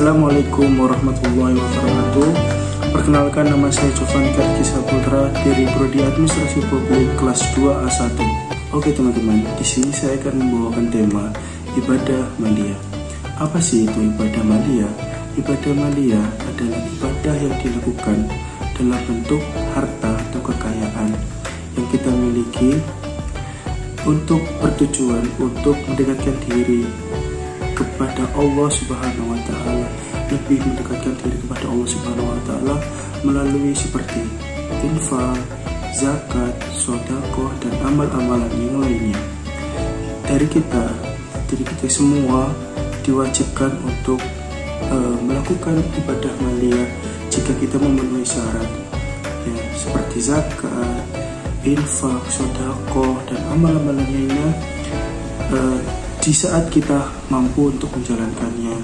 Assalamualaikum warahmatullahi wabarakatuh. Perkenalkan, nama saya Jovan Karki Saputra dari Prodi Administrasi Publik kelas 2A1. Oke teman-teman, di sini saya akan membawakan tema ibadah malia. Apa sih itu ibadah malia? Ibadah malia adalah ibadah yang dilakukan dalam bentuk harta atau kekayaan yang kita miliki untuk bertujuan untuk mendekatkan diri kepada Allah Subhanahu wa Ta'ala, lebih mendekatkan diri kepada Allah Subhanahu wa Ta'ala melalui seperti infak, zakat, sedekah, dan amal-amalan yang lainnya. Dari kita semua diwajibkan untuk melakukan ibadah malia jika kita memenuhi syarat, ya, seperti zakat, infak, sedekah, dan amal-amalan lainnya di saat kita mampu untuk menjalankannya.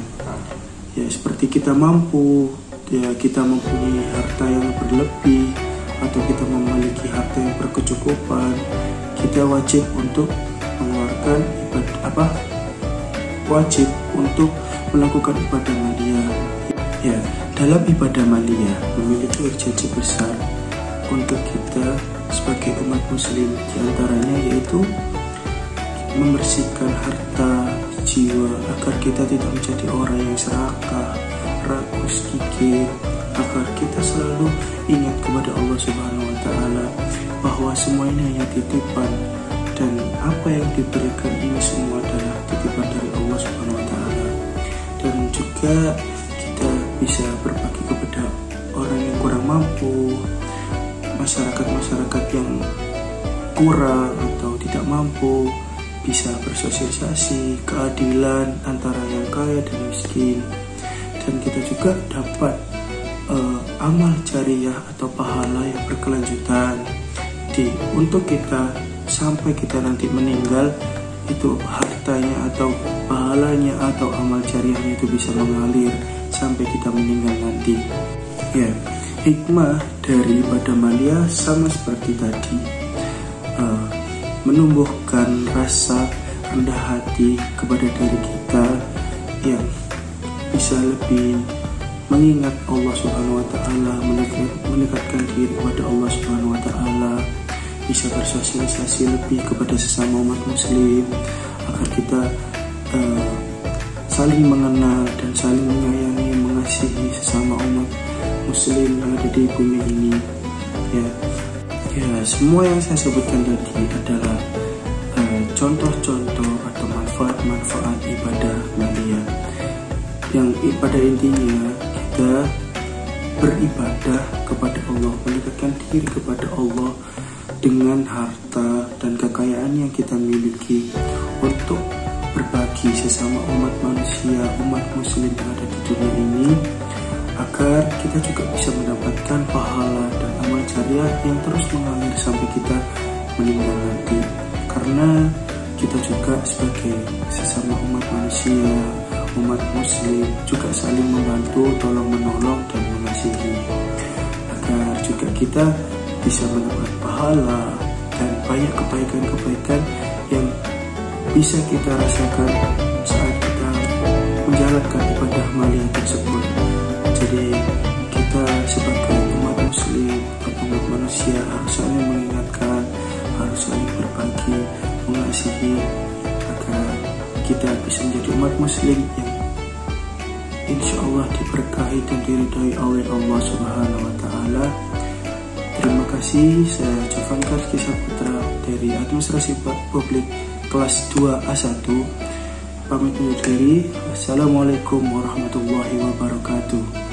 Ya, seperti kita mampu, ya, kita mempunyai harta yang berlebih atau kita memiliki harta yang berkecukupan, kita wajib untuk mengeluarkan wajib untuk melakukan ibadah malia. Ya, dalam ibadah malia memiliki urgensi besar untuk kita sebagai umat muslim, diantaranya yaitu membersihkan harta, jiwa, agar kita tidak menjadi orang yang serakah, rakus, kikir, agar kita selalu ingat kepada Allah Subhanahu wa Ta'ala bahwa semua ini hanya titipan, dan apa yang diberikan ini semua adalah titipan dari Allah Subhanahu wa Ta'ala. Dan juga kita bisa berbagi kepada orang yang kurang mampu, masyarakat yang kurang atau tidak mampu, bisa bersosialisasi keadilan antara yang kaya dan miskin. Dan kita juga dapat amal jariah atau pahala yang berkelanjutan untuk kita sampai kita nanti meninggal, itu hartanya atau pahalanya atau amal jariahnya itu bisa mengalir sampai kita meninggal nanti. Ya, hikmah dari ibadah malia sama seperti tadi, menumbuhkan rasa rendah hati kepada diri kita yang bisa lebih mengingat Allah Subhanahu wa Ta'ala, mendekatkan diri kepada Allah Subhanahu wa Ta'ala, bisa bersosialisasi lebih kepada sesama umat muslim, agar kita saling mengenal dan saling menyayangi, mengasihi sesama umat muslim yang ada di bumi ini. Ya, semua yang saya sebutkan tadi adalah contoh-contoh atau manfaat-manfaat ibadah malia, yang pada intinya kita beribadah kepada Allah, mendekatkan diri kepada Allah dengan harta dan kekayaan yang kita miliki untuk berbagi sesama umat manusia, umat muslim yang ada di dunia ini, agar kita juga bisa mendapatkan pahala dan amal jariah yang terus mengalir sampai kita meninggal nanti. Karena kita juga sebagai sesama umat manusia, umat muslim, juga saling membantu, tolong menolong dan mengasihi, agar juga kita bisa mendapat pahala dan banyak kebaikan-kebaikan yang bisa kita rasakan saat kita menjalankan ibadah malia tersebut. Jadi kita sebagai umat muslim dan umat manusia harus saling mengingatkan, harus saling berbagi, mengasihi, agar kita bisa menjadi umat muslim yang insya Allah diberkahi dan diridhai oleh Allah Subhanahu wa Ta'ala. Terima kasih, saya Jovan Karki Saputra dari Administrasi Publik kelas 2A1 pamit undur diri. Wassalamualaikum warahmatullahi wabarakatuh.